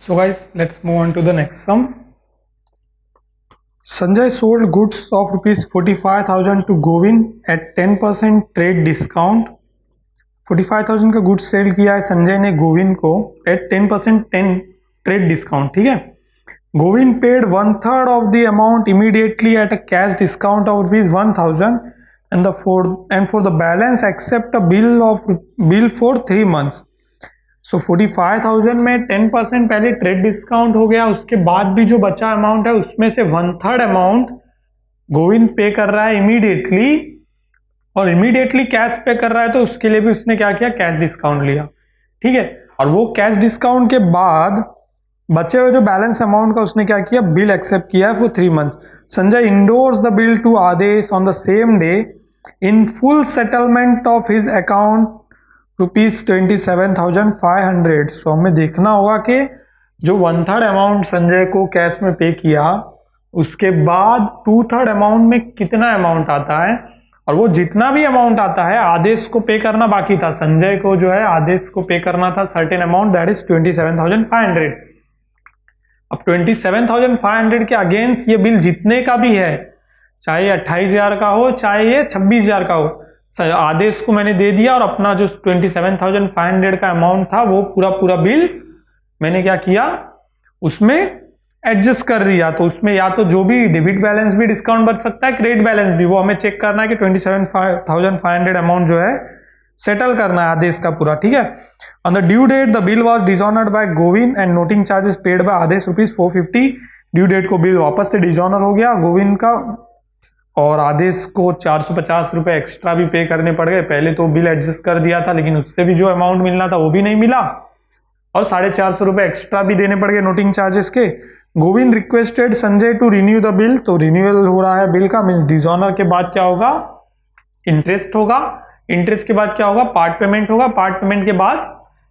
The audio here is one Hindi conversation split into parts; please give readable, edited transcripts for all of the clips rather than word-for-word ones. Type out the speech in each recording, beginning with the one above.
So guys, let's move on to the next sum. Sanjay sold goods of rupees 45,000 to Govind at 10% trade discount. 45,000 का गुड्स सेल किया है संजय ने गोविंद को एट 10% ट्रेड डिस्काउंट. ठीक है. Govind paid 1/3 of the amount immediately at a cash discount of rupees 1,000 and for the balance accept a bill for 3 months. So 45,000 में 10% पहले ट्रेड डिस्काउंट हो गया, उसके बाद भी जो बचा अमाउंट है उसमें से 1/3 अमाउंट गोविंद पे कर रहा है इमीडिएटली, और इमीडिएटली कैश पे कर रहा है तो उसके लिए भी उसने क्या किया, कैश डिस्काउंट लिया. ठीक है. और वो कैश डिस्काउंट के बाद बचे हुए जो बैलेंस अमाउंट का उसने क्या किया, बिल एक्सेप्ट किया है for 3 months. Sanjay endorse the bill to Aadesh on the same day in full settlement of his account rupees 27,500. So हमें देखना होगा कि जो 1/3 अमाउंट संजय को कैश में पे किया उसके बाद 2/3 अमाउंट में कितना अमाउंट आता है, और वो जितना भी अमाउंट आता है आदेश को पे करना बाकी था. संजय को जो है आदेश को पे करना था सर्टेन अमाउंट, दैट इज 27,500. अब 27,500 के अगेंस्ट ये बिल जितने का भी है, चाहे 28,000 का हो चाहे ये 26,000 का हो, आदेश को मैंने दे दिया और अपना जो 27,500 का अमाउंट था वो पूरा बिल मैंने क्या किया, उसमें एडजस्ट कर दिया. तो उसमें या तो जो भी डेबिट बैलेंस भी डिस्काउंट बच सकता है, क्रेडिट बैलेंस भी, वो हमें चेक करना है कि 27,500 अमाउंट जो है सेटल करना है आदेश का पूरा. ठीक है. On the due date the bill was dishonoured by Govind and noting charges paid by Aadesh rupees 450. Due date को बिल वापस से डिसऑनर हो गया गोविंद का, और आदेश को 450 रुपए एक्स्ट्रा भी पे करने पड़ गए. पहले तो बिल एडजस्ट कर दिया था लेकिन उससे भी जो अमाउंट मिलना था वो भी नहीं मिला, और 450 रुपए एक्स्ट्रा भी देने पड़ गए नोटिंग चार्जेस के. Govind requested Sanjay to renew the bill. तो रिन्यूअल हो रहा है बिल का, मीन्स डिसऑनर के बाद क्या होगा, इंटरेस्ट होगा, इंटरेस्ट के बाद क्या होगा, पार्ट पेमेंट होगा, पार्ट पेमेंट के बाद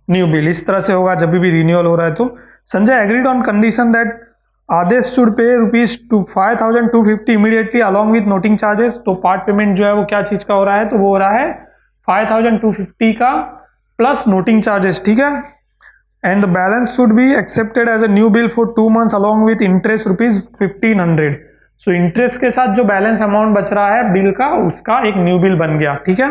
न्यू बिल. इस तरह से होगा जब भी रिन्यूअल हो रहा है. तो Sanjay agreed on condition that Aadesh should pay rupees 5,250 immediately along with noting charges. तो पार्ट पेमेंट जो है वो क्या चीज का हो रहा है, तो वो हो रहा है 5,250 का प्लस नोटिंग चार्जेस. ठीक है. And the balance should be accepted as a new bill for 2 months along with interest rupees 1,500. So interest के साथ जो बैलेंस अमाउंट बच रहा है बिल का, उसका एक न्यू बिल बन गया. ठीक है.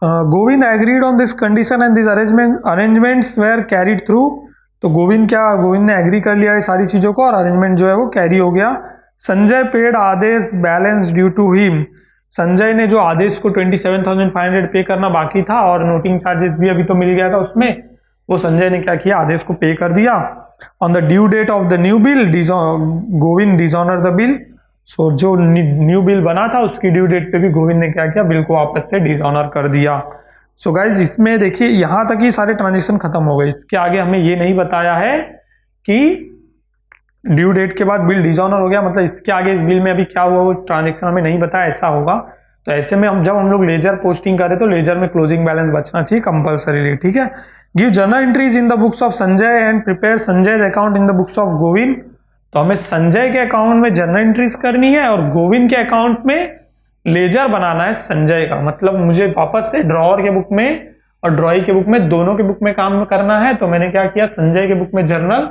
Govind agreed on this condition and this arrangements were carried through. तो गोविंद ने एग्री कर लिया ये सारी चीजों को और अरेंजमेंट जो है वो कैरी हो गया. Sanjay paid Adesh balance due to him. Sanjay ने जो आदेश को 27,500 पे करना बाकी था और नोटिंग चार्जेस भी अभी तो मिल गया था उसमें, वो संजय ने क्या किया, आदेश को पे कर दिया. On the due date of the new bill Govind dishonour the bill. So जो न्यू बिल बना था उसकी ड्यू डेट पे भी गोविंद ने क्या किया, बिल को वापस से डिसऑनर कर दिया. सो गाइज इसमें देखिए यहां तक ही सारे ट्रांजेक्शन खत्म हो गए. इसके आगे हमें ये नहीं बताया है कि ड्यू डेट के बाद बिल डिसऑनर हो गया, मतलब इसके आगे इस बिल में अभी क्या हुआ वो ट्रांजेक्शन हमें नहीं बताया, ऐसा होगा. तो ऐसे में जब हम लोग लेजर पोस्टिंग करें तो लेजर में क्लोजिंग बैलेंस बचना चाहिए कंपल्सरीली. ठीक है. Give journal entries in the books of Sanjay and prepare Sanjay account in the books of Govind. तो हमें संजय के अकाउंट में जर्नल एंट्रीज करनी है और गोविंद के अकाउंट में लेजर बनाना है संजय का. मतलब मुझे वापस से ड्रॉअर के बुक में और ड्रॉई के बुक में, दोनों के बुक में काम करना है. तो मैंने क्या किया, संजय के बुक में जर्नल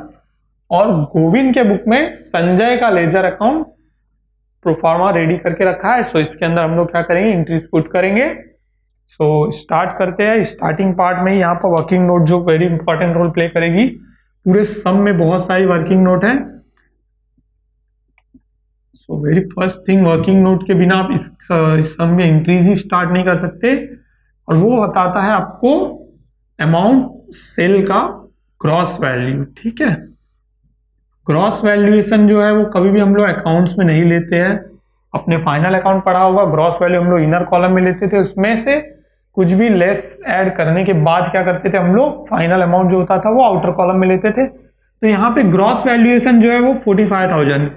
और गोविंद के बुक में संजय का लेजर अकाउंट प्रोफार्मा रेडी करके रखा है. सो इसके अंदर हम लोग क्या करेंगे, एंट्रीज पुट करेंगे. सो स्टार्ट करते हैं. स्टार्टिंग पार्ट में यहाँ पर वर्किंग नोट जो वेरी इंपॉर्टेंट रोल प्ले करेगी. पूरे सम में बहुत सारी वर्किंग नोट है. So very first thing, working note के बिना आप इस सम में एंट्रीज ही स्टार्ट नहीं कर सकते, और वो बताता है आपको अमाउंट सेल का ग्रॉस वैल्यू. ठीक है. ग्रॉस वैल्यूएशन जो है वो कभी भी हम लोग अकाउंट्स में नहीं लेते हैं. अपने फाइनल अकाउंट पढ़ा होगा, ग्रॉस वैल्यू हम लोग इनर कॉलम में लेते थे, उसमें से कुछ भी लेस ऐड करने के बाद क्या करते थे हम लोग, फाइनल अमाउंट जो होता था वो आउटर कॉलम में लेते थे. तो यहाँ पे ग्रॉस वैल्यूएशन जो है वो 45,000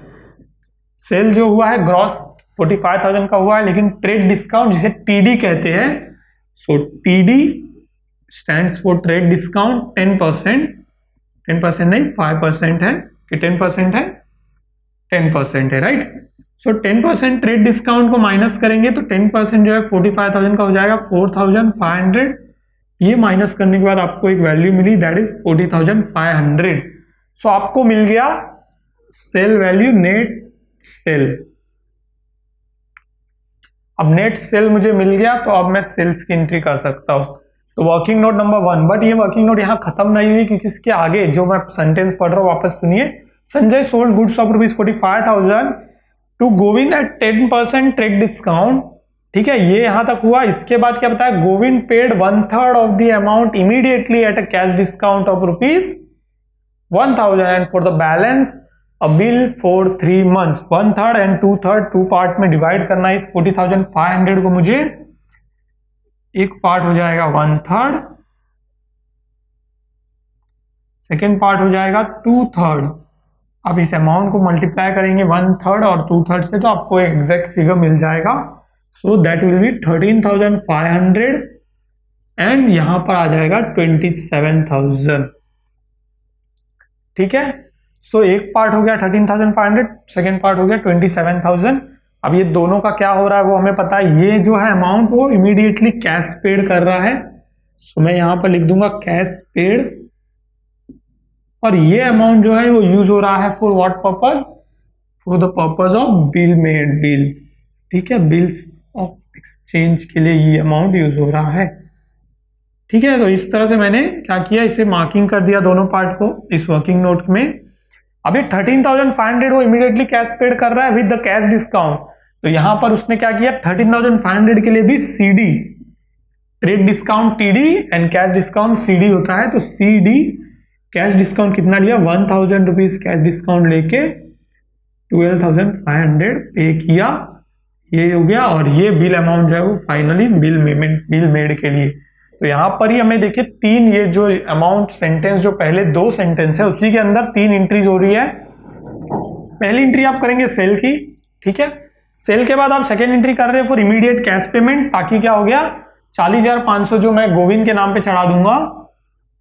सेल जो हुआ है ग्रॉस 45,000 का हुआ है, लेकिन ट्रेड डिस्काउंट जिसे टीडी कहते हैं. So TD stands for trade discount 10% नहीं 5% है कि 10% है, 10% है, राइट. सो 10% ट्रेड डिस्काउंट को माइनस करेंगे तो 10% जो है 45,000 का हो जाएगा 4,500 ये माइनस करने के बाद आपको एक वैल्यू मिली, दैट इज 40,500। सो आपको मिल गया सेल वैल्यू, नेट सेल। अब नेट सेल मुझे मिल गया तो अब मैं सेल्स की एंट्री कर सकता हूं। तो वर्किंग नोट नंबर 1, बट ये वर्किंग नोट यहाँ खत्म नहीं हुई, क्योंकि इसके आगे जो मैं सेंटेंस पढ़ रहा हूँ वापस सुनिए। Sanjay sold goods of ₹45,000 to Govind at 10% trade discount. ठीक है, ये यहां तक हुआ। इसके बाद क्या बताया, Govind paid 1/3 of the amount immediately at a cash discount of ₹1,000 and for the balance a bill for 3 months। 1/3 and 2/3 two part में डिवाइड करना है। इस 40,500 को मुझे, एक पार्ट हो जाएगा 1/3, सेकेंड पार्ट हो जाएगा 2/3। अब इस अमाउंट को मल्टीप्लाई करेंगे 1/3 और 2/3 से, तो आपको एग्जैक्ट फिगर मिल जाएगा। So that will be 13,500 and यहां पर आ जाएगा 27,000। ठीक है, सो एक पार्ट हो गया 13,500, सेकेंड पार्ट हो गया 27,000। अब ये दोनों का क्या हो रहा है वो हमें पता है। ये जो है अमाउंट वो इमीडिएटली कैश पेड कर रहा है, सो मैं यहां पर लिख दूंगा कैश पेड। और ये अमाउंट जो है वो यूज हो रहा है for what purpose, for the purpose of bill made bills. ठीक है, बिल्स ऑफ एक्सचेंज के लिए ये अमाउंट यूज हो रहा है। ठीक है, तो इस तरह से मैंने क्या किया, इसे मार्किंग कर दिया दोनों पार्ट को इस वर्किंग नोट में। अभी 13,500 वो इमीडिएटली कैश पेड कर रहा है विद द कैश डिस्काउंट। तो यहां पर उसने क्या किया, 13,500 के लिए भी CD, trade discount TD and cash discount CD होता है। तो सीडी कैश डिस्काउंट कितना लिया, 1,000 रुपीज कैश डिस्काउंट लेके 12,500 पे किया, ये हो गया। और ये बिल अमाउंट जो है वो फाइनली बिल मेड के लिए। तो यहां पर ही हमें देखिए तीन, ये जो अमाउंट सेंटेंस, जो पहले दो सेंटेंस है उसी के अंदर 3 एंट्रीज हो रही है। पहली एंट्री आप करेंगे सेल की, ठीक है। सेल के बाद आप सेकेंड एंट्री कर रहे हैं फॉर इमीडिएट कैश पेमेंट, ताकि क्या हो गया 40,500 जो मैं गोविंद के नाम पे चढ़ा दूंगा।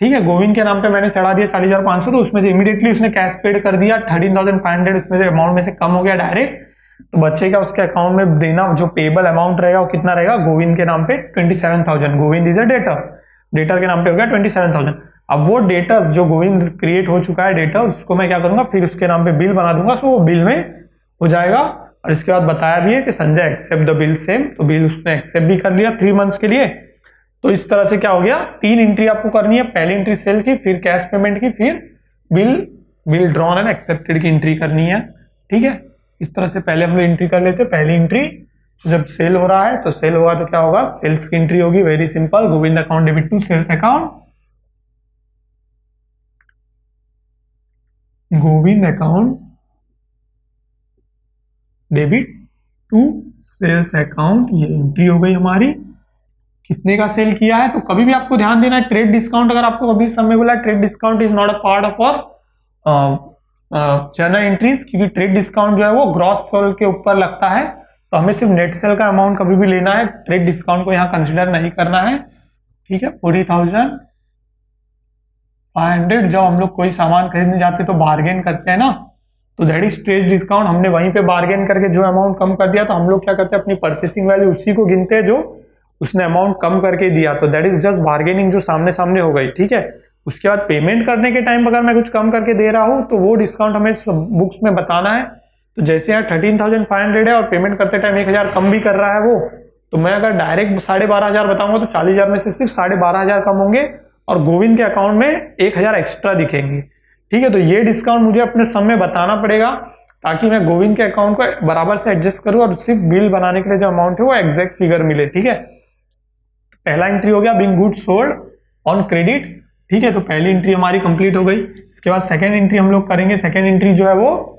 ठीक है, गोविंद के नाम पे मैंने चढ़ा दिया 40,500, तो उसमें से इमीडिएटली उसने कैश पेड कर दिया 13,500, उसमें से अमाउंट में से कम हो गया डायरेक्ट। तो बच्चेगा उसके अकाउंट में देना जो पेबल अमाउंट रहेगा वो कितना रहेगा, गोविंद के नाम पे 27,000। Govind is a debtor, debtor के नाम पे हो गया 27,000। अब वो डेटर्स जो गोविंद क्रिएट हो चुका है डेटर, उसको मैं क्या करूंगा, फिर उसके नाम पे बिल बना दूंगा, सो वो बिल में हो जाएगा। और इसके बाद बताया भी है कि Sanjay accept the bill same, तो बिल उसने एक्सेप्ट भी कर लिया 3 months के लिए। तो इस तरह से क्या हो गया, 3 एंट्री आपको करनी है, पहली एंट्री सेल की, फिर कैश पेमेंट की, फिर बिल ड्रॉन एंड एक्सेप्टेड की एंट्री करनी है। ठीक है, इस तरह से पहले हम लोग एंट्री कर लेते हैं। पहली एंट्री जब सेल हो रहा है तो सेल होगा तो क्या होगा, सेल्स की एंट्री होगी, very simple, Govind account debit to sales account, Govind account debit to sales account, ये एंट्री हो गई हमारी। कितने का सेल किया है, तो कभी भी आपको ध्यान देना है ट्रेड डिस्काउंट, अगर आपको कभी समय बोला trade discount is not a part of और जनरल एंट्रीज, क्योंकि ट्रेड डिस्काउंट जो है वो ग्रॉस सेल के ऊपर लगता है, तो हमें सिर्फ नेट सेल का अमाउंट कभी भी लेना है, ट्रेड डिस्काउंट को यहाँ कंसिडर नहीं करना है। ठीक है, 40,500 जब हम लोग कोई सामान खरीदने जाते तो बार्गेन करते हैं ना, तो दैट इज ट्रेड डिस्काउंट। हमने वहीं पे बार्गेन करके जो अमाउंट कम कर दिया, तो हम लोग क्या करते हैं, अपनी परचेसिंग वैल्यू उसी को गिनते हैं जो उसने अमाउंट कम करके दिया, तो दैट इज जस्ट बार्गेनिंग जो सामने सामने हो गई। ठीक है, उसके बाद पेमेंट करने के टाइम अगर मैं कुछ कम करके दे रहा हूं तो वो डिस्काउंट हमें बुक्स में बताना है। तो जैसे यहाँ 13,500 है और पेमेंट करते टाइम 1,000 कम भी कर रहा है वो, तो मैं अगर डायरेक्ट 12,500 बताऊंगा तो 40,000 में से सिर्फ 12,500 कम होंगे और गोविंद के अकाउंट में 1,000 एक्स्ट्रा दिखेंगे। ठीक है, तो ये डिस्काउंट मुझे अपने सम में बताना पड़ेगा, ताकि मैं गोविंद के अकाउंट को बराबर से एडजस्ट करूं और सिर्फ बिल बनाने के लिए जो अमाउंट है वो एग्जैक्ट फिगर मिले। ठीक है, पहला एंट्री हो गया Bing goods sold on credit. ठीक है, तो पहली एंट्री हमारी कंप्लीट हो गई। इसके बाद सेकंड एंट्री हम लोग करेंगे। सेकंड एंट्री जो है वो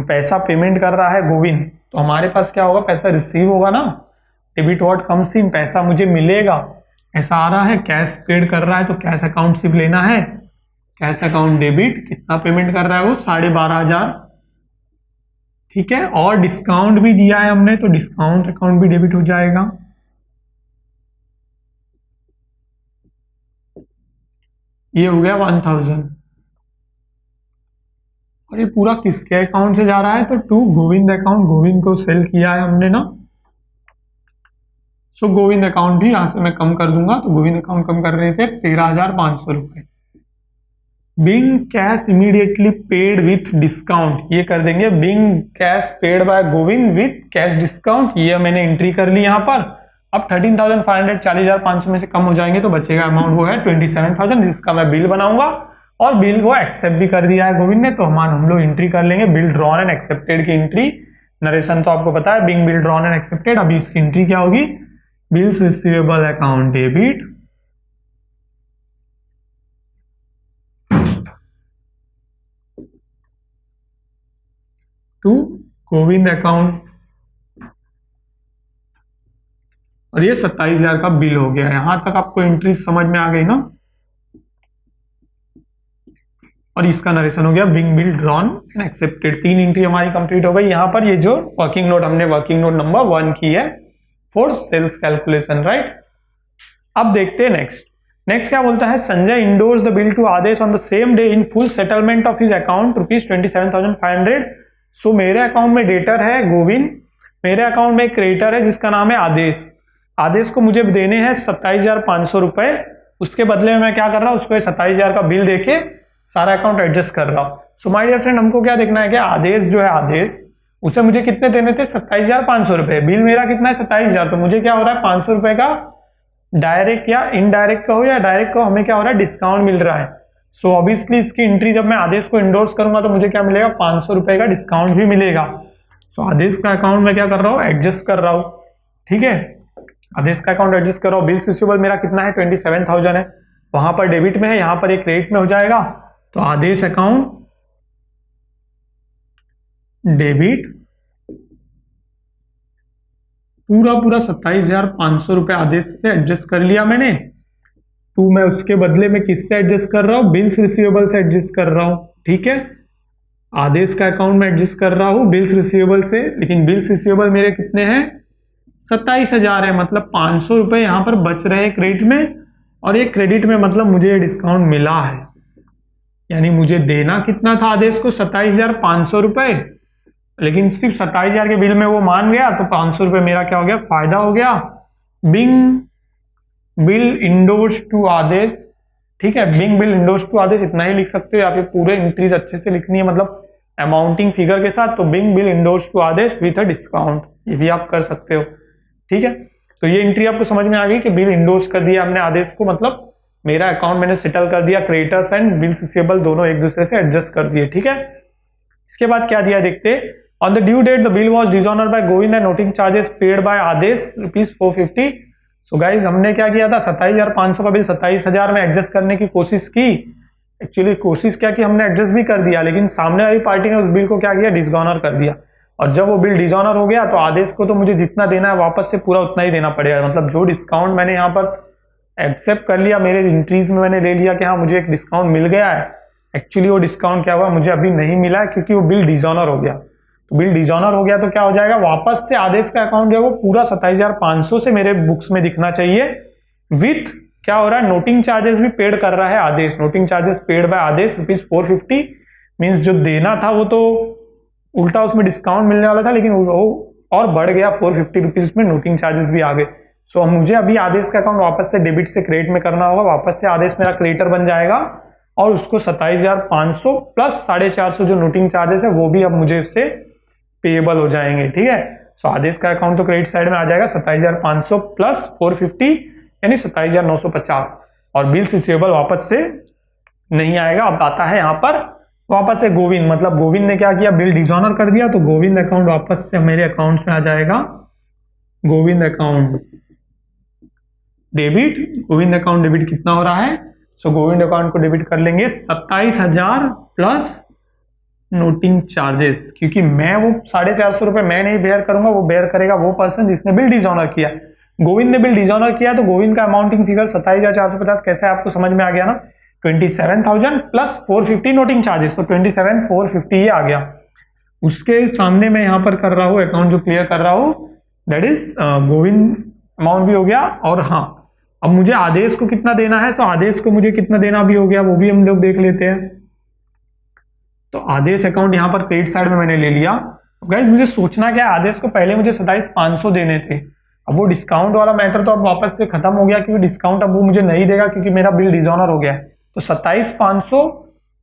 पैसा पेमेंट कर रहा है गोविंद, तो हमारे पास क्या होगा, पैसा रिसीव होगा ना, डेबिट व्हाट कम्स इन, पैसा मुझे मिलेगा, ऐसा आ रहा है, कैश पेड कर रहा है तो कैश अकाउंट सिर्फ लेना है, कैश अकाउंट डेबिट, कितना पेमेंट कर रहा है वो 12,500। ठीक है, और डिस्काउंट भी दिया है हमने, तो डिस्काउंट अकाउंट भी डेबिट हो जाएगा। ये हो गया 1,000। और ये पूरा किसके अकाउंट से जा रहा है, तो टू गोविंद अकाउंट, गोविंद को सेल किया है हमने ना, सो गोविंद अकाउंट भी यहाँ से मैं कम कर दूंगा, तो गोविंद अकाउंट कम कर रहे थे 13,500 रुपए। Being cash immediately paid with discount, ये कर देंगे being cash paid by Govind with cash discount, ये मैंने एंट्री कर ली यहाँ पर। अब 13,500 40,500 में से कम हो जाएंगे तो बचेगा अमाउंट वो है 27,000, जिसका मैं बिल बनाऊंगा और बिल वो एक्सेप्ट भी कर दिया है गोविंद ने। तो हम लोग एंट्री कर लेंगे बिल ड्रॉन एंड एक्सेप्टेड की एंट्री। नरेशन तो आपको पता है, being bill drawn and accepted. अभी इसकी एंट्री क्या होगी, bills receivable account debit to Govind account, और ये 27,000 का बिल हो गया। यहां तक आपको एंट्री समझ में आ गई ना। और इसका नरेशन हो गया being bill drawn and accepted. 3 entry हमारी कंप्लीट हो गई। यहाँ पर ये जो वर्किंग नोट हमने वर्किंग नोट नंबर 1 की है फॉर सेल्स कैलकुलेशन, राइट। अब देखते हैं नेक्स्ट क्या बोलता है, Sanjay endorse the bill to Aadesh on the same day in full settlement of his account ₹27,500। So मेरे अकाउंट में डेटर है गोविंद, मेरे अकाउंट में एक क्रेडिटर है जिसका नाम है आदेश। आदेश को मुझे देने हैं 27,500 रुपए। उसके बदले में मैं क्या कर रहा हूँ, उसको 27,000 का बिल देके सारा अकाउंट एडजस्ट कर रहा हूँ। सो माय डियर फ्रेंड, हमको क्या देखना है कि आदेश जो है आदेश, उसे मुझे कितने देने थे 27,500 रुपए। बिल मेरा कितना है 27,000, तो मुझे क्या हो रहा है 500 रुपए का डायरेक्ट या इनडायरेक्ट कहो या डायरेक्ट कहो, हमें क्या हो रहा है डिस्काउंट मिल रहा है। सो ऑब्वियसली इसकी एंट्री जब मैं आदेश को इंडोर्स करूंगा तो मुझे क्या मिलेगा 500 रुपए का डिस्काउंट भी मिलेगा। सो आदेश का अकाउंट में क्या कर रहा हूँ, एडजस्ट कर रहा हूँ, ठीक है। आदेश का अकाउंट एडजस्ट कर रहा हूँ। बिल्स रिसीवेबल मेरा कितना है 27,000 है, वहां पर डेबिट में है, यहां पर एक क्रेडिट में हो जाएगा। तो आदेश अकाउंट डेबिट पूरा 27,500 रुपए आदेश से एडजस्ट कर लिया मैंने। तो मैं उसके बदले में किससे एडजस्ट कर रहा हूं, बिल्स रिसीवेबल से एडजस्ट कर रहा हूं, ठीक है। आदेश का अकाउंट में एडजस्ट कर रहा हूं बिल्स रिसीवेबल से, लेकिन बिल्स रिसीवेबल मेरे कितने हैं 27,000 है, मतलब 500 रुपए यहां पर बच रहे हैं क्रेडिट में, और ये क्रेडिट में मतलब मुझे डिस्काउंट मिला है। यानी मुझे देना कितना था आदेश को 27,500 रुपए, लेकिन सिर्फ 27,000 के बिल में वो मान गया, तो 500 रुपए मेरा क्या हो गया, फायदा हो गया। बिंग बिल इंडोर्स टू आदेश, ठीक है। बिंग बिल इंडोर्स टू आदेश इतना ही लिख सकते हो, या फिर पूरे एंट्रीज अच्छे से लिखनी है, मतलब अमाउंटिंग फिगर के साथ। तो being bill endorse to Aadesh with a discount, ये भी आप कर सकते हो, ठीक है। तो ये एंट्री आपको समझ में आ गई कि बिल इंडोर्स कर दिया हमने आदेश को, मतलब मेरा अकाउंट मैंने सेटल कर दिया, क्रेडिटर्स एंड बिल्स रिसीवेबल दोनों एक दूसरे से एडजस्ट कर दिए, ठीक है। इसके बाद क्या दिया देखते, on the due date the bill was dishonoured by Govind and noting charges paid by Adesh ₹450। So guys हमने क्या किया था 27,500 का बिल 27,000 में एडजस्ट करने की कोशिश की। एक्चुअली कोशिश क्या की, हमने एडजस्ट भी कर दिया, लेकिन सामने वाली पार्टी ने उस बिल को क्या किया, डिसऑनर कर दिया। और जब वो बिल डिसऑनर हो गया तो आदेश को तो मुझे जितना देना है वापस से पूरा उतना ही देना पड़ेगा। मतलब जो डिस्काउंट मैंने यहाँ पर एक्सेप्ट कर लिया, मेरे एंट्रीज में मैंने ले लिया कि हाँ मुझे एक डिस्काउंट मिल गया है, एक्चुअली वो डिस्काउंट क्या हुआ मुझे अभी नहीं मिला है, क्योंकि वो बिल डिसऑनर हो गया। तो बिल डिसऑनर हो गया तो क्या हो जाएगा, वापस से आदेश का अकाउंट जो है वो पूरा 27,500 से मेरे बुक्स में दिखना चाहिए। विथ क्या हो रहा है, नोटिंग चार्जेस भी पेड कर रहा है Adesh. Noting charges paid by Adesh ₹450, means जो देना था वो तो उल्टा उसमें डिस्काउंट मिलने वाला था, लेकिन वो और बढ़ गया, ₹450 में नोटिंग चार्जेस भी आ गए। सो मुझे अभी आदेश का अकाउंट वापस से डेबिट से क्रेडिट में करना होगा। वापस से आदेश मेरा क्रेडिटर बन जाएगा और उसको 27,500 प्लस 450 जो नोटिंग चार्जेस है वो भी अब मुझे उससे पेएबल हो जाएंगे, ठीक है। सो आदेश का अकाउंट तो क्रेडिट साइड में आ जाएगा 27,500 प्लस 450 यानी 27,950, और बिल्स रिसीवेबल वापस से नहीं आएगा। अब आता है यहाँ पर वापस से गोविंद, मतलब गोविंद ने क्या किया, बिल डिसऑनर कर दिया, तो गोविंद अकाउंट वापस से मेरे अकाउंट्स में आ जाएगा। Govind account debit, Govind account debit कितना हो रहा है, सो गोविंद अकाउंट को डेबिट कर लेंगे 27,000 प्लस नोटिंग चार्जेस, क्योंकि मैं वो 450 रुपए मैं नहीं बेयर करूंगा, वो बेयर करेगा वो पर्सन जिसने बिल डिसऑनर किया। गोविंद ने बिल डिसऑनर किया तो गोविंद का अमाउंटिंग फिगर 27,450 कैसे आपको समझ में आ गया ना, 27,000 प्लस 450 नोटिंग चार्जेस, तो 27,450 ये आ गया। उसके सामने मैं यहाँ पर कर रहा हूँ अकाउंट जो क्लियर कर रहा हूँ, दैट इज गोविंद अमाउंट भी हो गया। और हाँ, अब मुझे आदेश को कितना देना है, तो आदेश को मुझे कितना देना भी हो गया, वो भी हम लोग देख लेते हैं। तो आदेश अकाउंट यहाँ पर क्रेडिट साइड में मैंने ले लिया। गाइस मुझे सोचना क्या है, आदेश को पहले मुझे 27,500 देने थे, अब वो डिस्काउंट वाला मैटर तो अब वापस से खत्म हो गया, क्योंकि डिस्काउंट अब वो मुझे नहीं देगा क्योंकि मेरा बिल डिसऑनर हो गया है। तो 27,500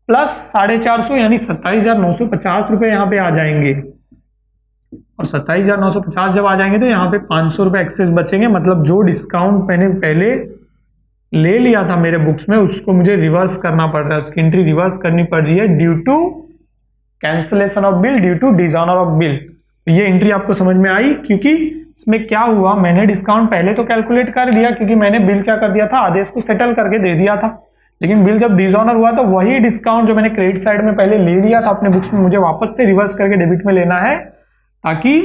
प्लस 450 यानी 27,950 रुपए यहाँ पे आ जाएंगे, और 27,950 जब आ जाएंगे तो यहाँ पे 500 रुपए एक्सेस बचेंगे। मतलब जो डिस्काउंट मैंने पहले ले लिया था मेरे बुक्स में उसको मुझे रिवर्स करना पड़ रहा है, उसकी एंट्री रिवर्स करनी पड़ रही है due to cancellation of bill, due to dishonour of bill. ये एंट्री आपको समझ में आई, क्योंकि इसमें क्या हुआ, मैंने डिस्काउंट पहले तो कैलकुलेट कर लिया क्योंकि मैंने बिल क्या कर दिया था, आदेश को सेटल करके दे दिया था। लेकिन बिल जब डिसऑनर हुआ तो वही डिस्काउंट जो मैंने क्रेडिट साइड में पहले ले लिया था अपने बुक्स में, मुझे वापस से रिवर्स करके डेबिट में लेना है, ताकि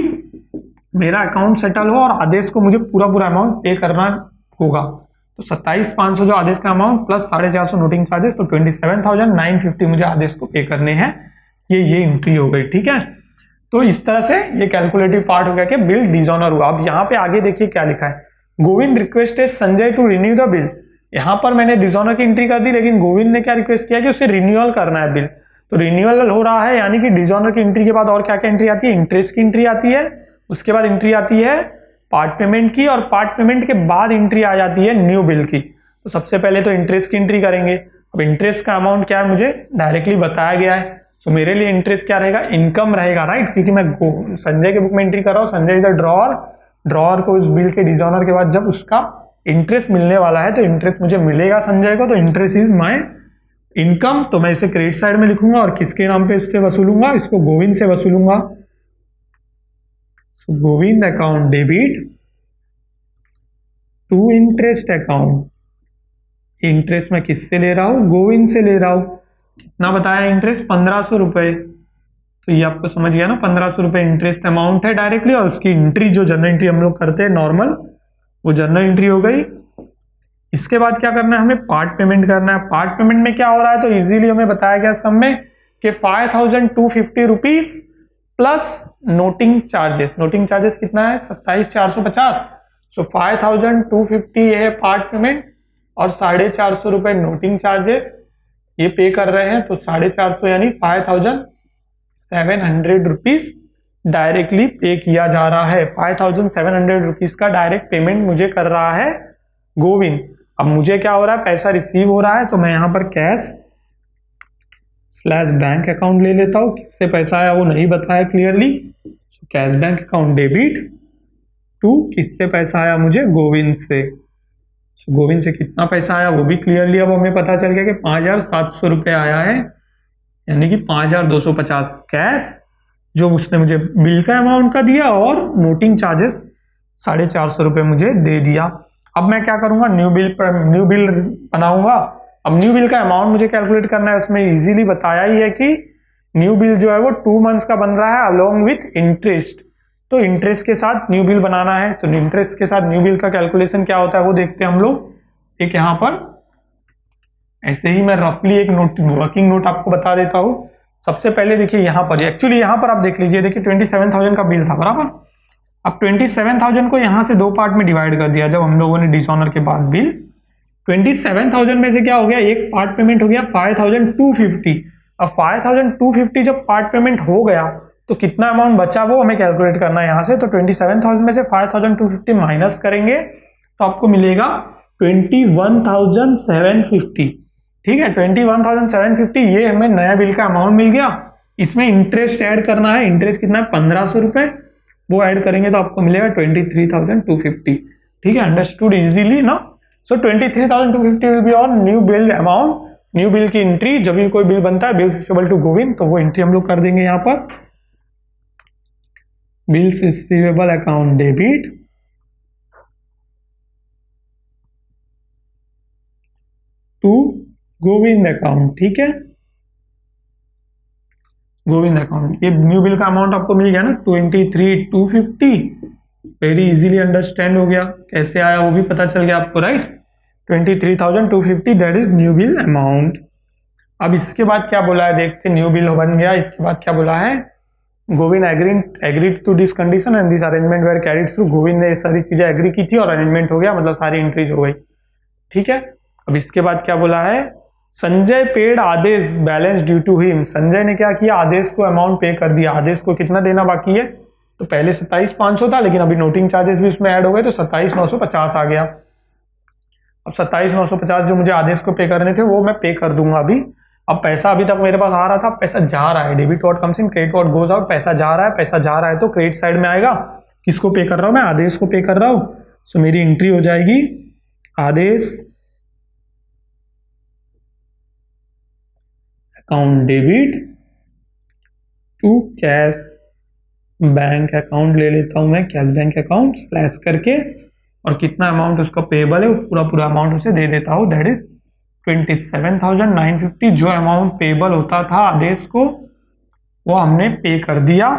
मेरा अकाउंट सेटल हो और आदेश को मुझे पूरा अमाउंट पे करना होगा। तो 27,500 जो आदेश का अमाउंट प्लस 450 नोटिंग चार्जेस, तो 27,950 मुझे आदेश को पे करने हैं। ये एंट्री हो गई, ठीक है। तो इस तरह से ये कैलकुलेटिव पार्ट हो गया कि बिल डिसऑनर हुआ। अब यहाँ पे आगे देखिए क्या लिखा है, Govind request Sanjay to renew the bill. यहाँ पर मैंने डिसऑनर की एंट्री कर दी, लेकिन गोविंद ने क्या रिक्वेस्ट किया कि उसे रिन्यूअल करना है बिल। तो रिन्यूअल हो रहा है, यानी कि डिसऑनर की एंट्री के बाद और क्या क्या एंट्री आती है, इंटरेस्ट की एंट्री आती है, उसके बाद एंट्री आती है पार्ट पेमेंट की, और पार्ट पेमेंट के बाद एंट्री आ जाती है न्यू बिल की। तो सबसे पहले तो इंटरेस्ट की एंट्री करेंगे। अब इंटरेस्ट का अमाउंट क्या है मुझे डायरेक्टली बताया गया है, तो मेरे लिए इंटरेस्ट क्या रहेगा, इनकम रहेगा, राइट, क्योंकि मैं संजय के बुक में एंट्री कर रहा हूँ, संजय इज अ ड्रॉअर को उस बिल के डिसऑनर के बाद जब उसका इंटरेस्ट मिलने वाला है तो इंटरेस्ट मुझे मिलेगा संजय को, तो इंटरेस्ट इज माय इनकम। तो मैं इसे क्रेडिट साइड में लिखूंगा और किसके नाम पे इससे वसूलूंगा, इसको गोविंद से वसूलूंगा। So Govind account debit to interest account. Interest मैं किससे ले रहा हूं, गोविंद से ले रहा हूं। कितना बताया इंटरेस्ट, 1,500 रुपए। तो ये आपको समझ गया ना, 1,500 रुपए इंटरेस्ट अमाउंट है डायरेक्टली, और उसकी एंट्री जो जनरल एंट्री हम लोग करते हैं नॉर्मल, वो जनरल एंट्री हो गई। इसके बाद क्या करना है, हमें पार्ट पेमेंट करना है। पार्ट पेमेंट में क्या हो रहा है, तो इजीली हमें बताया गया सब में कि 5,250 rupees plus noting charges. Noting charges कितना है, 27,450। सो 5,250 ये है पार्ट पेमेंट, और 450 रुपए नोटिंग चार्जेस ये पे कर रहे हैं। तो 450 यानी 5,700 रुपीज डायरेक्टली पे किया जा रहा है। 5,700 रुपीज का डायरेक्ट पेमेंट मुझे कर रहा है गोविंद। अब मुझे क्या हो रहा है, पैसा रिसीव हो रहा है, तो मैं यहां पर कैश / बैंक अकाउंट ले लेता हूं। किससे पैसा आया वो नहीं बताया clearly, cash bank account debit to किससे पैसा आया मुझे, गोविंद से। गोविंद से कितना पैसा आया वो भी क्लियरली अब हमें पता चल गया कि 5,700 रुपए आया है, यानी कि 5,250 कैश जो उसने मुझे बिल का अमाउंट का दिया, और नोटिंग चार्जेस 450 रुपए मुझे दे दिया। अब मैं क्या करूंगा, न्यू बिल बनाऊंगा। अब न्यू बिल का अमाउंट मुझे कैलकुलेट करना है। उसमें इजीली बताया ही है कि न्यू बिल जो है वो 2 मंथ्स का बन रहा है अलोंग विथ इंटरेस्ट। तो इंटरेस्ट के साथ न्यू बिल बनाना है, तो इंटरेस्ट के साथ न्यू बिल का कैलकुलेशन क्या होता है वो देखते हैं हम लोग। एक यहाँ पर ऐसे ही मैं रफली एक वर्किंग नोट आपको बता देता हूँ। सबसे पहले देखिए यहाँ पर, एक्चुअली यहाँ पर आप देख लीजिए, देखिए 27,000 का बिल था बराबर। अब 27,000 को यहाँ से 2 पार्ट में डिवाइड कर दिया जब हम लोगों ने डिसऑनर के बाद बिल। 27,000 में से क्या हो गया, एक पार्ट पेमेंट हो गया 5,250। अब 5,250 जब पार्ट पेमेंट हो गया तो कितना अमाउंट बचा वो हमें कैलकुलेट करना है यहाँ से। तो 27,000 में से 5,250 माइनस करेंगे तो आपको मिलेगा 21,750। ठीक है, 21,750 ये हमें नया बिल का अमाउंट मिल गया। इसमें इंटरेस्ट ऐड करना है, इंटरेस्ट कितना है 1,500 रुपए, वो ऐड करेंगे तो आपको मिलेगा 23,250। ठीक है, अंडरस्टूड इजीली ना। सो 23,250 will be on new bill amount, new bill की एंट्री। जब भी कोई बिल बनता है बिल्स रिसीवेबल टू गोविंद, तो वो एंट्री हम लोग कर देंगे यहाँ पर, bills receivable account debit to Govind account. ठीक है, गोविंद अकाउंट, ये न्यू बिल का अमाउंट आपको मिल गया ना 23,250। वेरी इजीली अंडरस्टैंड हो गया, कैसे आया वो भी पता चल गया आपको, right. 23,250 that is new bill amount. अब इसके बाद क्या बोला है देखते, न्यू बिल बन गया, इसके बाद क्या बोला है, Govind agreed to this condition and this arrangement were carried through. Govind ने सारी चीजें एग्री की थी और अरेंजमेंट हो गया, मतलब सारी एंट्रीज हो गई। ठीक है, अब इसके बाद क्या बोला है, Sanjay paid Adesh balance due to him. Sanjay ने क्या किया, आदेश को अमाउंट पे कर दिया। आदेश को कितना देना बाकी है, तो पहले 27,500 था, लेकिन अभी नोटिंग चार्जेस भी उसमें ऐड हो गए तो 27,950 आ गया। अब 27,950 जो मुझे आदेश को पे करने थे वो मैं पे कर दूंगा अभी। अब पैसा अभी तक मेरे पास आ रहा था, पैसा जा रहा है, debit what comes in credit what goes out, पैसा जा रहा है, पैसा जा रहा है तो क्रेडिट साइड में आएगा। किसको पे कर रहा हूं मैं? आदेश को पे कर रहा हूं। सो मेरी एंट्री हो जाएगी Adesh account debit to cash bank account, ले लेता हूं मैं कैश बैंक अकाउंट स्लैश करके, और कितना अमाउंट उसका पेबल है वो पूरा अमाउंट उसे दे देता हूं, दैट इज 27,950। जो अमाउंट पेबल होता था आदेश को वो हमने पे कर दिया,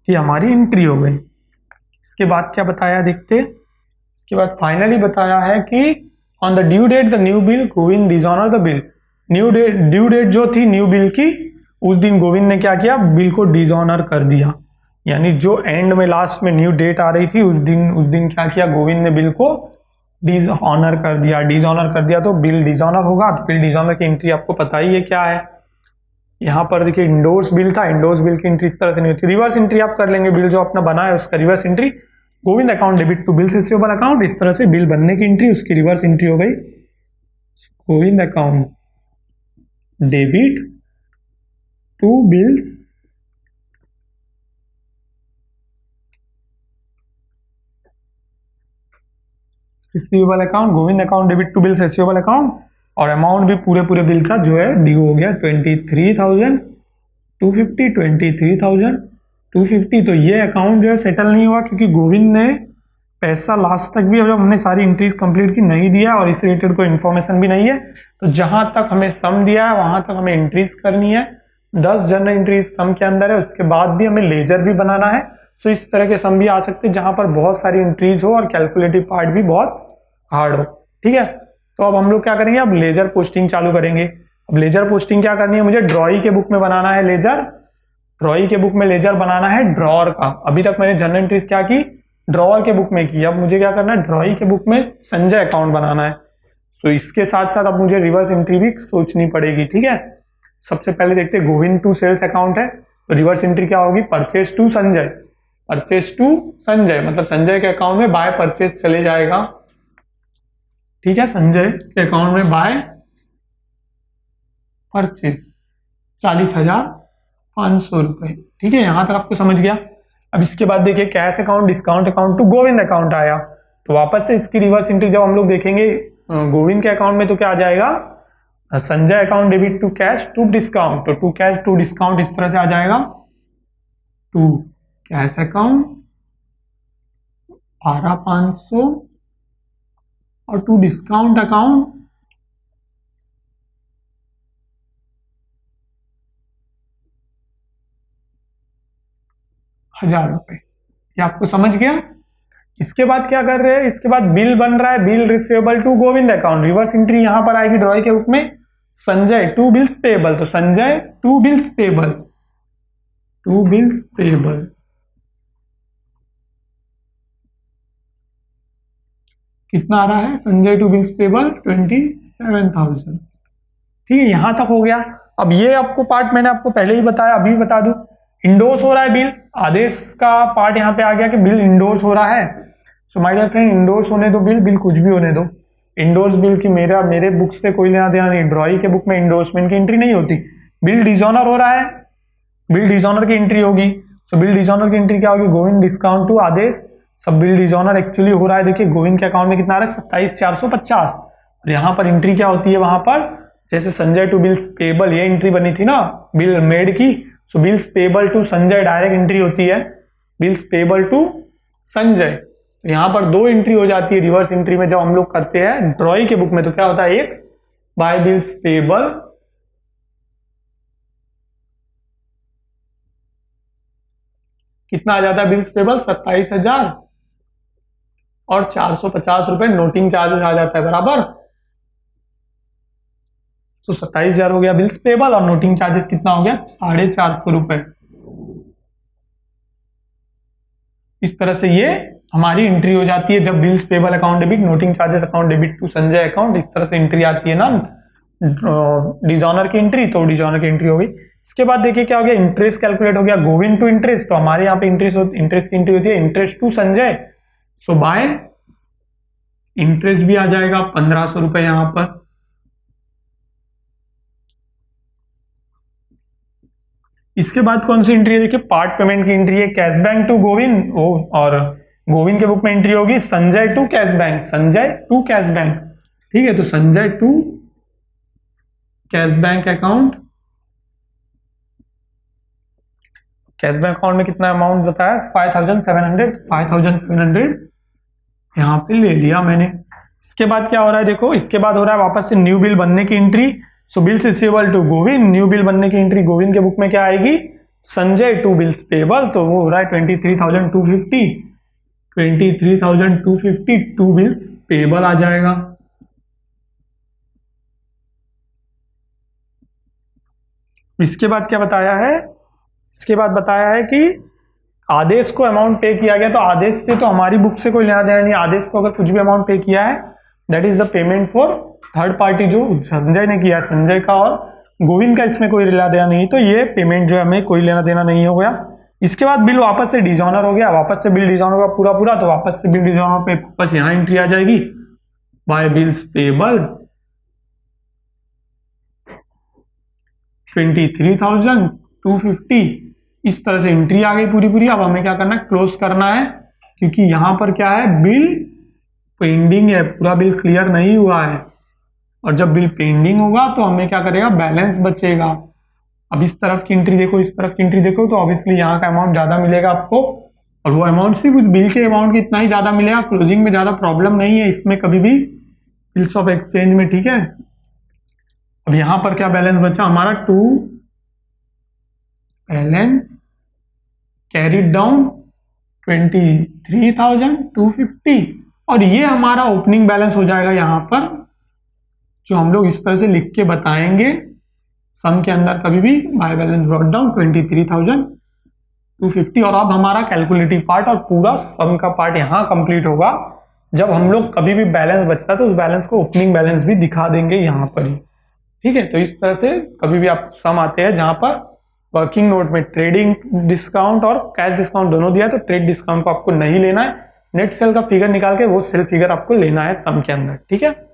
कि हमारी एंट्री हो गई। इसके बाद क्या बताया देखते। इसके बाद फाइनली बताया है कि on the due date the new bill Govind dishonour the bill. Due date जो थी न्यू बिल की, उस दिन गोविंद ने क्या किया? बिल को डिसऑनर कर दिया। यानी जो एंड में लास्ट में न्यू डेट आ रही थी उस दिन क्या किया? गोविंद ने बिल को डिसऑनर कर दिया। डिसऑनर कर दिया तो बिल डिसऑनर होगा। तो बिल डिसऑनर की एंट्री आपको पता ही है क्या है। यहाँ पर देखिए इंडोर्स बिल था, इंडोर्स बिल की एंट्री इस तरह से नहीं होती, रिवर्स एंट्री आप कर लेंगे। बिल जो अपना बना है उसका reverse entry, Govind account debit to bills receivable account, इस तरह से बिल बनने की एंट्री उसकी रिवर्स एंट्री हो गई। Govind account debit to bills receivable account, Govind account debit to bills receivable account, और अमाउंट भी पूरे बिल का जो है ड्यू हो गया 23,250, 23,250। तो ये अकाउंट जो है सेटल नहीं हुआ क्योंकि गोविंद ने पैसा लास्ट तक भी, जब हमने सारी एंट्रीज कंप्लीट की, नहीं दिया और इस रिलेटेड कोई इन्फॉर्मेशन भी नहीं है। तो जहां तक हमें सम दिया है वहां तक हमें एंट्रीज करनी है। 10 जनरल एंट्रीज सम के अंदर है, उसके बाद भी हमें लेजर भी बनाना है। सो इस तरह के सम भी आ सकते हैं जहां पर बहुत सारी एंट्रीज हो और कैलकुलेटिव पार्ट भी बहुत हार्ड हो। ठीक है, तो अब हम लोग क्या करेंगे? अब लेजर पोस्टिंग चालू करेंगे। अब लेजर पोस्टिंग क्या करनी है? मुझे ड्रॉई के बुक में बनाना है लेजर। ड्रॉई के बुक में लेजर बनाना है ड्रॉअर का। अभी तक मैंने जनरल एंट्रीज क्या की? ड्रॉअर के बुक में की। अब मुझे क्या करना है? ड्रॉई के बुक में संजय अकाउंट बनाना है। सो इसके साथ साथ अब मुझे रिवर्स एंट्री भी सोचनी पड़ेगी। ठीक है, सबसे पहले देखते हैं गोविंद टू सेल्स अकाउंट है, तो रिवर्स एंट्री क्या होगी? Purchase to Sanjay, purchase to Sanjay, मतलब संजय के अकाउंट में बाय परचेज चले जाएगा। ठीक है, संजय के अकाउंट में बाय परचेज 40,500 रुपए। ठीक है, यहां तक आपको समझ गया। अब इसके बाद देखिए cash account discount account to Govind account आया, तो वापस से इसकी रिवर्स एंट्री जब हम लोग देखेंगे गोविंद के अकाउंट में तो क्या आ जाएगा? Sanjay account debit to cash to discount, तो टू कैश टू डिस्काउंट इस तरह से आ जाएगा। टू कैश अकाउंट 12,500 और टू डिस्काउंट अकाउंट 1,000 रुपए। ये आपको समझ गया। इसके बाद क्या कर रहे हैं? इसके बाद बिल बन रहा है, bill receivable to Govind account. Reverse entry यहां पर आएगी ड्रॉई के रूप में, संजय टू बिल्स पेबल, तो Sanjay to bills payable, to bills payable कितना आ रहा है? Sanjay to bills payable 27,000। ठीक है, यहां तक हो गया। अब ये आपको पार्ट मैंने आपको पहले ही बताया, अभी भी बता दूं, इंडोर्स हो रहा है बिल, आदेश का पार्ट यहां पे आ गया कि बिल इंडोर्स हो रहा है। So my dear friend, endorse होने दो बिल कुछ भी होने दो। इंडोर्स बिल की मेरे बुक से कोई लेना देना नहीं। ड्रॉई के बुक में इंडोर्समेंट की एंट्री नहीं होती। बिल डिसऑनर हो रहा है, बिल डिसऑनर की एंट्री होगी। सो बिल डिसऑनर की एंट्री क्या होगी? गोविंद डिस्काउंट टू आदेश। सब बिल डिसऑनर एक्चुअली हो रहा है, देखिए गोविंद के अकाउंट में कितना आ रहा है? 27,450। और यहाँ पर एंट्री क्या होती है? वहां पर जैसे संजय टू बिल्स पेबल ये एंट्री बनी थी ना बिल मेड की, so bills payable to Sanjay direct entry होती है, बिल्स पेबल टू संजय। तो यहां पर दो एंट्री हो जाती है रिवर्स एंट्री में जब हम लोग करते हैं ड्रॉई के बुक में। तो क्या होता है? एक बाय बिल्स पेबल कितना आ जाता है? बिल्स पेबल 27,000 और 450 रुपए नोटिंग चार्जेस आ जाता है, बराबर। तो 27,000 हो गया बिल्स पेबल और नोटिंग चार्जेस कितना हो गया? 450 रुपए। इस तरह से ये हमारी एंट्री हो जाती है जब bills payable account debit, noting charges account debit to Sanjay account, इस तरह से एंट्री आती है ना डिसऑनर की एंट्री, तो डिसऑनर की एंट्री हो गई। इसके बाद देखिए क्या हो गया, इंटरेस्ट कैलकुलेट हो गया, गोविंद टू इंटरेस्ट, तो हमारे यहाँ पे इंटरेस्ट की एंट्री होती है interest to Sanjay, so by interest भी आ जाएगा 1500 रुपए यहां पर। इसके बाद कौन सी एंट्री है, देखिए पार्ट पेमेंट की एंट्री है, कैश बैंक टू गोविंद, और गोविंद के बुक में एंट्री होगी Sanjay to cash bank, Sanjay to cash bank, ठीक है, तो Sanjay to cash bank account, cash bank account में कितना अमाउंट बताया 5700 यहां पे ले लिया मैंने। इसके बाद क्या हो रहा है देखो, इसके बाद हो रहा है वापस से न्यू बिल बनने की entry, so bills receivable to Govind, new bill बनने की एंट्री गोविंद के बुक में क्या आएगी, संजय टू बिल्स पेबल, तो वो हो रहा है 23,250 टू बिल्स पेबल आ जाएगा। इसके बाद क्या बताया है, इसके बाद बताया है कि आदेश को अमाउंट पे किया गया, तो आदेश से तो हमारी बुक से कोई लेना देना नहीं, आदेश को अगर कुछ भी अमाउंट पे किया है that is the payment for third party, जो संजय ने किया है, संजय का और गोविंद का इसमें कोई लेना देना नहीं, तो ये पेमेंट जो है हमें कोई लेना देना नहीं हो गया। इसके बाद बिल वापस से डिजॉनर हो गया, वापस से बिल डिजॉनर होगा पूरा, तो वापस से बिल डिजॉनर पे वापस यहाँ एंट्री आ जाएगी बाय बिल्स पेबल 23,250, इस तरह से एंट्री आ गई पूरी। अब हमें क्या करना है, क्लोज करना है, क्योंकि यहां पर क्या है, बिल पेंडिंग है, पूरा बिल क्लियर नहीं हुआ है, और जब बिल पेंडिंग होगा तो हमें क्या करेगा, बैलेंस बचेगा। अब इस तरफ की एंट्री देखो, इस तरफ की एंट्री देखो, तो ऑब्वियसली यहाँ का अमाउंट ज्यादा मिलेगा आपको, और वो अमाउंट सिर्फ उस बिल के अमाउंट की इतना ही ज्यादा मिलेगा, क्लोजिंग में ज्यादा प्रॉब्लम नहीं है इसमें कभी भी बिल्स ऑफ एक्सचेंज में, ठीक है। अब यहां पर क्या बैलेंस बचा हमारा, टू बैलेंस कैरिड डाउन 23,250, और ये हमारा ओपनिंग बैलेंस हो जाएगा यहां पर, जो हम लोग इस तरह से लिख के बताएंगे सम के अंदर कभी भी, बाय बैलेंस ब्रॉट डाउन 23,250। और अब हमारा कैलकुलेटिव पार्ट और पूरा सम का पार्ट यहां कंप्लीट होगा, जब हम लोग कभी भी बैलेंस बचता है तो उस बैलेंस को ओपनिंग बैलेंस भी दिखा देंगे यहां पर ही, ठीक है। तो इस तरह से कभी भी आप सम आते हैं जहां पर वर्किंग नोट में ट्रेडिंग डिस्काउंट और कैश डिस्काउंट दोनों दिया है, तो ट्रेड डिस्काउंट को आपको नहीं लेना है, नेट सेल का फिगर निकाल के वो सेल फिगर आपको लेना है सम के अंदर, ठीक है।